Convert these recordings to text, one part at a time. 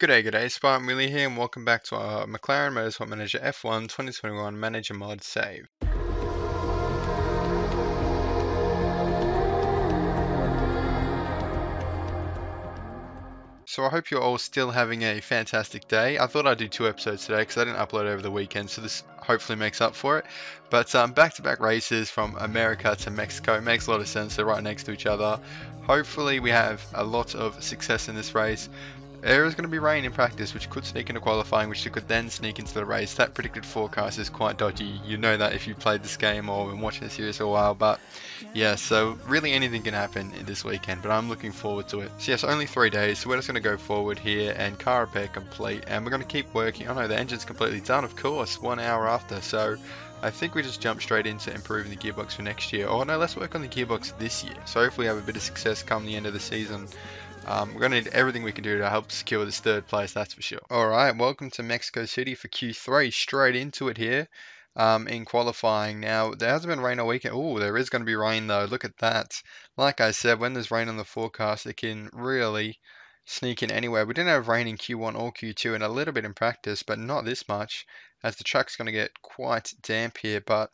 Good day, Spartan Willie here, and welcome back to our McLaren Motorsport Manager F1 2021 Manager Mod save. So I hope you're all still having a fantastic day. I thought I'd do 2 episodes today because I didn't upload over the weekend, so this hopefully makes up for it. But back-to-back races from America to Mexico makes a lot of sense. They're right next to each other. Hopefully we have a lot of success in this race. There is going to be rain in practice, which could sneak into qualifying, which could then sneak into the race. That predicted forecast is quite dodgy. You know that if you played this game or been watching the series for a while. But yeah, so really anything can happen this weekend, but I'm looking forward to it. So yes, only 3 days, so we're just going to go forward here and car repair complete, and we're going to keep working. Oh no, the engine's completely done, of course, 1 hour after. So I think we just jump straight into improving the gearbox for next year. Oh no, let's work on the gearbox this year. So hopefully we have a bit of success come the end of the season. We're going to need everything we can do to help secure this 3rd place, that's for sure. Alright, welcome to Mexico City for Q3. Straight into it here in qualifying. Now, there hasn't been rain all weekend. Oh, there is going to be rain though. Look at that. Like I said, when there's rain on the forecast, it can really sneak in anywhere. We didn't have rain in Q1 or Q2 and a little bit in practice, but not this much, as the track's going to get quite damp here. But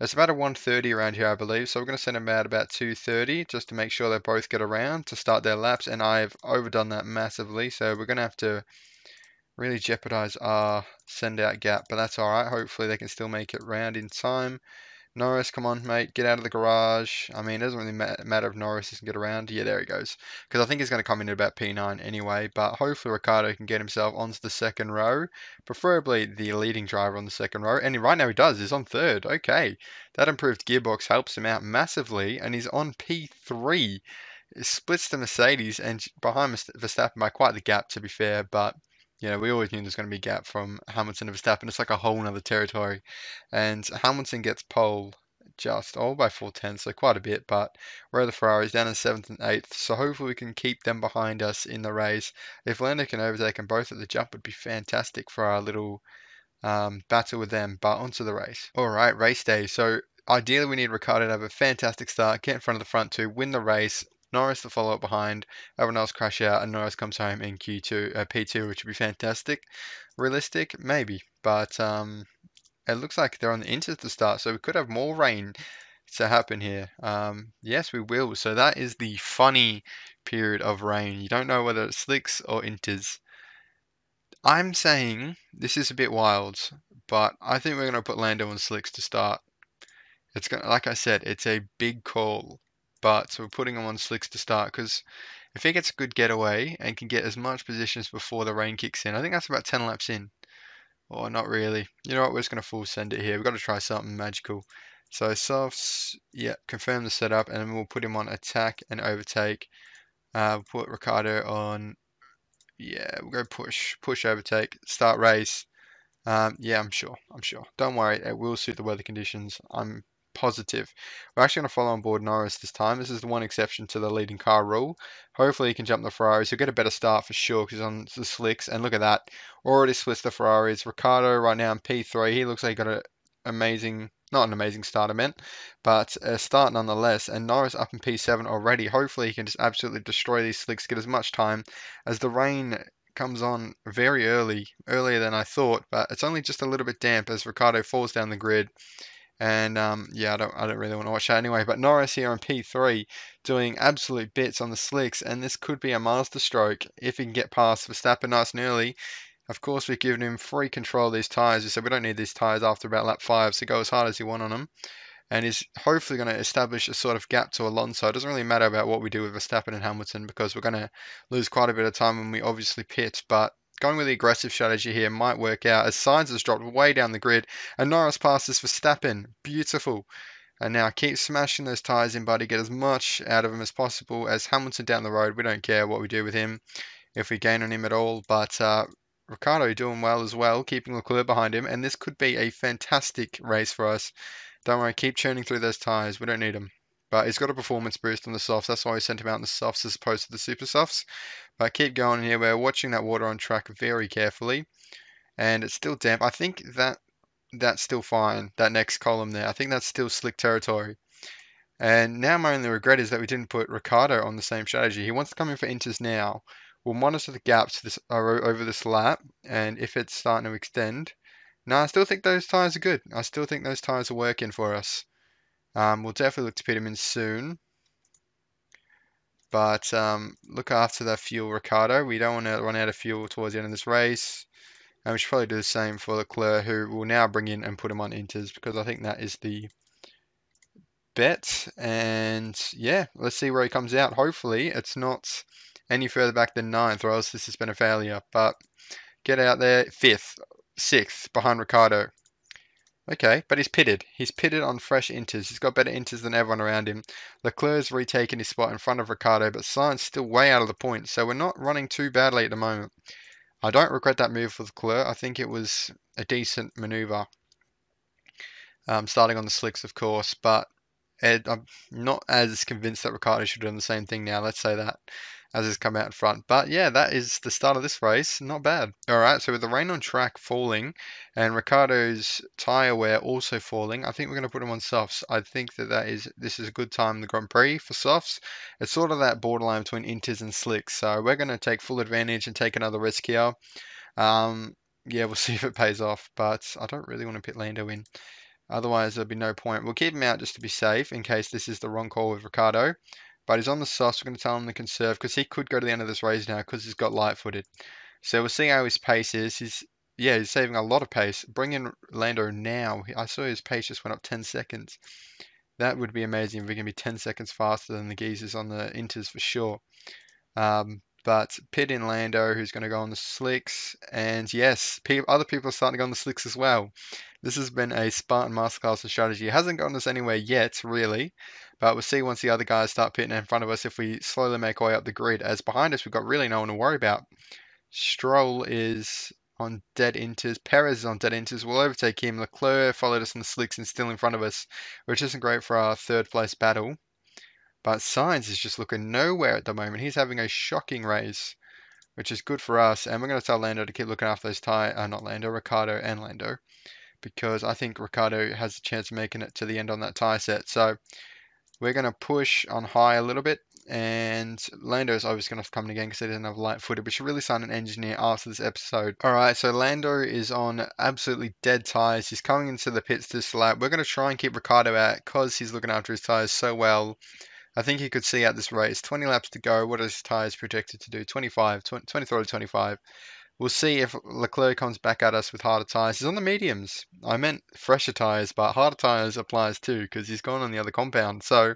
it's about a 1:30 around here, I believe, so we're going to send them out about 2:30 just to make sure they both get around to start their laps, and I've overdone that massively, so we're going to have to really jeopardize our send out gap, but that's alright. Hopefully they can still make it round in time. Norris, come on, mate, get out of the garage. I mean, it doesn't really matter if Norris doesn't get around. Yeah, there he goes. Because I think he's going to come in at about P9 anyway, but hopefully Ricciardo can get himself onto the 2nd row, preferably the leading driver on the 2nd row, and right now he does. He's on 3rd. Okay, that improved gearbox helps him out massively, and he's on P3. It splits the Mercedes and behind Verstappen by quite the gap, to be fair, but you know, we always knew there's going to be a gap from Hamilton to Verstappen. It's like a whole nother territory. And Hamilton gets pole just by 4 tenths, so quite a bit, but we're the Ferraris down in 7th and 8th, so hopefully we can keep them behind us in the race. If Lando can overtake them both at the jump, would be fantastic for our little battle with them, but onto the race. Alright, race day. So ideally we need Ricciardo to have a fantastic start, get in front of the front 2, win the race, Norris to follow up behind, everyone else crash out, and Norris comes home in P2, which would be fantastic. Realistic? Maybe, but it looks like they're on the inters to start, so we could have more rain to happen here. Yes, we will. So that is the funny period of rain. You don't know whether it's slicks or inters. I'm saying this is a bit wild, but I think we're going to put Lando on slicks to start. It's going like I said, it's a big call, but we're putting him on slicks to start because if he gets a good getaway and can get as much positions before the rain kicks in, I think that's about 10 laps in. Or not really. You know what? We're just going to full send it here. We've got to try something magical. So softs, yeah, confirm the setup, and then we'll put him on attack and overtake. We'll put Ricciardo on. Yeah, we'll go push, overtake, start race. Yeah, I'm sure. Don't worry, it will suit the weather conditions. I'm positive. We're actually going to follow on board Norris this time. This is the one exception to the leading car rule. Hopefully he can jump the Ferraris. He'll get a better start for sure because he's on the slicks. And look at that. Already splits the Ferraris. Ricciardo right now in P3. He looks like he got an amazing, not an amazing start I meant, but a start nonetheless. And Norris up in P7 already. Hopefully he can just absolutely destroy these slicks, get as much time as the rain comes on very early, earlier than I thought, but it's only just a little bit damp as Ricciardo falls down the grid. And yeah, I don't really want to watch that anyway. But Norris here on P3 doing absolute bits on the slicks, and this could be a master stroke if he can get past Verstappen nice and early. Of course, we've given him free control of these tyres. We said we don't need these tyres after about lap 5, so go as hard as you want on them. And he's hopefully going to establish a sort of gap to Alonso. It doesn't really matter about what we do with Verstappen and Hamilton because we're going to lose quite a bit of time when we obviously pit, but going with the aggressive strategy here might work out as Sainz has dropped way down the grid and Norris passes Verstappen. Beautiful. And now keep smashing those tyres in, buddy. Get as much out of him as possible as Hamilton down the road. We don't care what we do with him, if we gain on him at all. But Ricciardo doing well as well, keeping Leclerc behind him. And this could be a fantastic race for us. Don't worry, keep churning through those tyres. We don't need them. But he's got a performance boost on the softs. That's why we sent him out in the softs as opposed to the super softs. But keep going here. We're watching that water on track very carefully. And it's still damp. I think that's still fine. That next column there. I think that's still slick territory. And now my only regret is that we didn't put Ricciardo on the same strategy. He wants to come in for inters now, We'll monitor the gaps this over this lap, and if it's starting to extend, no, I still think those tires are good. I still think those tires are working for us. We'll definitely look to pit them in soon. But look after that fuel, Ricardo. We don't want to run out of fuel towards the end of this race. And we should probably do the same for Leclerc, who will now bring in and put him on inters, because I think that is the bet. And yeah, let's see where he comes out. Hopefully, it's not any further back than 9th, or else this has been a failure. But get out there, 5th, 6th, behind Ricardo. Okay, but he's pitted. He's pitted on fresh inters. He's got better inters than everyone around him. Leclerc's retaken his spot in front of Ricardo, but Sainz still way out of the points, so we're not running too badly at the moment. I don't regret that move for Leclerc. I think it was a decent maneuver, starting on the slicks, of course, but I'm not as convinced that Ricardo should have done the same thing now. Let's say that, as he's come out in front. But yeah, that is the start of this race. Not bad. All right, so with the rain on track falling and Ricardo's tyre wear also falling, I think we're going to put him on softs. I think this is a good time in the Grand Prix for softs. It's sort of that borderline between inters and slicks. So we're going to take full advantage and take another risk here. Yeah, we'll see if it pays off, but I don't really want to pit Lando in. Otherwise, there'll be no point. We'll keep him out just to be safe in case this is the wrong call with Ricardo. But he's on the softs. We're going to tell him to conserve because he could go to the end of this race now because he's got light-footed. So we'll see how his pace is. He's saving a lot of pace. Bring in Lando now. I saw his pace just went up 10 seconds. That would be amazing if we can be 10 seconds faster than the geezers on the inters for sure. But pit in Lando, who's going to go on the slicks. And yes, other people are starting to go on the slicks as well. This has been a Spartan masterclass in strategy. It hasn't gotten us anywhere yet, really. But we'll see once the other guys start pitting in front of us if we slowly make our way up the grid. As behind us, we've got really no one to worry about. Stroll is on dead inters. Perez is on dead inters. We'll overtake him. Leclerc followed us on the slicks and still in front of us, which isn't great for our third place battle. But Sainz is just looking nowhere at the moment. He's having a shocking race, which is good for us. And we're going to tell Lando to keep looking after those not Lando, Ricardo and Lando, because I think Ricardo has a chance of making it to the end on that tyre set. So we're going to push on high a little bit. And Lando is obviously going to come again because he doesn't have light footed. We should really sign an engineer after this episode. Alright, so Lando is on absolutely dead tyres. He's coming into the pits this lap. We're going to try and keep Ricardo out because he's looking after his tyres so well. I think he could see out this race. 20 laps to go. What are his tyres projected to do? 23 to 25. We'll see if Leclerc comes back at us with harder tyres. He's on the mediums. I meant fresher tyres, but harder tyres applies too because he's gone on the other compound. So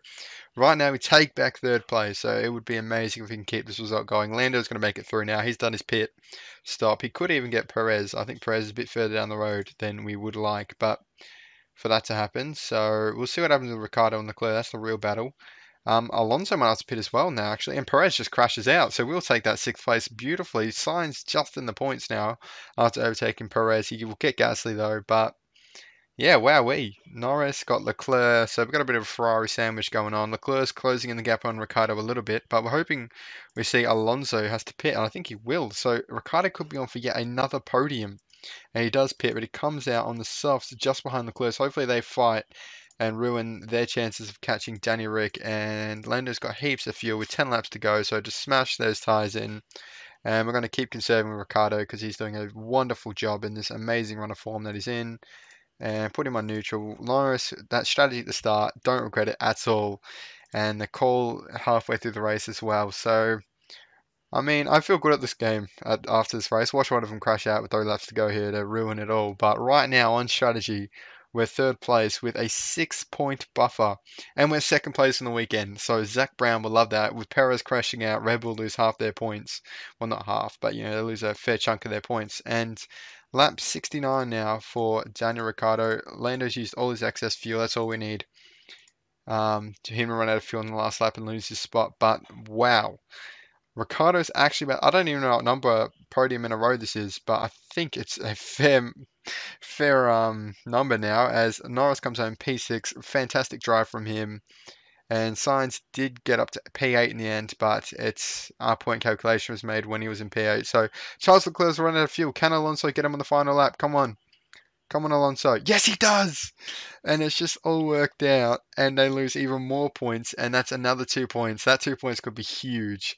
right now we take back third place. So it would be amazing if we can keep this result going. Lando's going to make it through now. He's done his pit stop. He could even get Perez. I think Perez is a bit further down the road than we would like, but for that to happen. So we'll see what happens with Ricardo and Leclerc. That's the real battle. Alonso might have to pit as well now, actually, and Perez just crashes out, so we'll take that 6th place beautifully. Sainz just in the points now after overtaking Perez. He will get Gasly though, but yeah, wowee. Norris got Leclerc, so we've got a bit of a Ferrari sandwich going on. Leclerc's closing in the gap on Ricardo a little bit, but we're hoping we see Alonso has to pit, and I think he will. So Ricardo could be on for yet another podium, and he does pit, but he comes out on the softs just behind Leclerc. So hopefully they fight and ruin their chances of catching Danny Rick. And Lando's got heaps of fuel with 10 laps to go, so just smash those tyres in. And we're going to keep conserving Ricardo because he's doing a wonderful job in this amazing run of form that he's in. And put him on neutral. Norris, that strategy at the start, don't regret it at all. And the call halfway through the race as well. So, I mean, I feel good at this game after this race. Watch one of them crash out with 3 laps to go here to ruin it all. But right now, on strategy, we're third place with a 6-point buffer. And we're second place in the weekend. So Zach Brown will love that. With Perez crashing out, Red Bull lose half their points. Well, not half, but, they lose a fair chunk of their points. And lap 69 now for Daniel Ricciardo. Lando's used all his excess fuel. That's all we need. To him to run out of fuel in the last lap and lose his spot. But, wow. Ricardo's actually about, I don't even know what number podium in a row this is, but I think it's a fair number now as Norris comes home P6. Fantastic drive from him. And Sainz did get up to P8 in the end, but our point calculation was made when he was in P8. So Charles Leclerc's running out of fuel. Can Alonso get him on the final lap? Come on. Come on, Alonso. Yes, he does! And it's just all worked out. And they lose even more points. And that's another 2 points. That 2 points could be huge.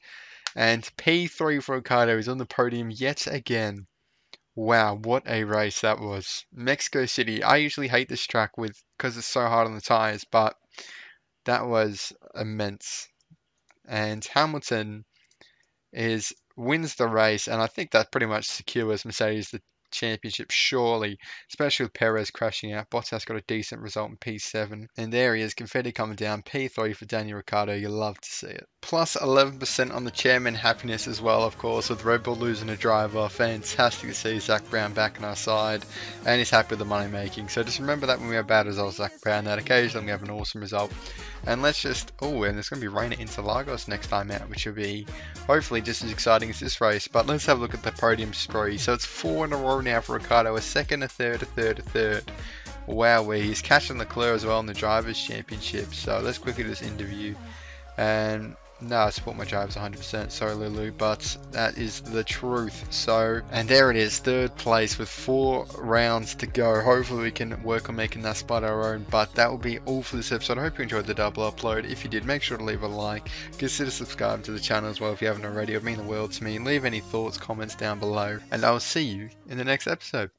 And P3 for Ricciardo is on the podium yet again. Wow, what a race that was. Mexico City. I usually hate this track because it's so hard on the tires, but that was immense. And Hamilton wins the race, and I think that pretty much secures Mercedes the championship, surely, especially with Perez crashing out. Bottas got a decent result in P7, and there he is, confetti coming down, P3 for Daniel Ricciardo. You love to see it. Plus 11% on the chairman happiness as well, of course, with Red Bull losing a driver. Fantastic to see Zach Brown back on our side, and he's happy with the money making. So just remember that when we have bad results, Zach Brown, that occasionally we have an awesome result. And let's just, and there's going to be rain at Interlagos next time out, which will be hopefully just as exciting as this race. But let's have a look at the podium spree. So it's 4 in a row now for Ricciardo, a second, a third, a third, a third. Wow, he's catching Leclerc as well in the Drivers' Championship. So let's quickly do this interview. And no, I support my drivers 100%, sorry Lulu, but that is the truth. So, and there it is, third place with 4 rounds to go. Hopefully we can work on making that spot our own, but that will be all for this episode. I hope you enjoyed the double upload. If you did, make sure to leave a like. Consider subscribing to the channel as well if you haven't already. It would mean the world to me. Leave any thoughts, comments down below, and I'll see you in the next episode.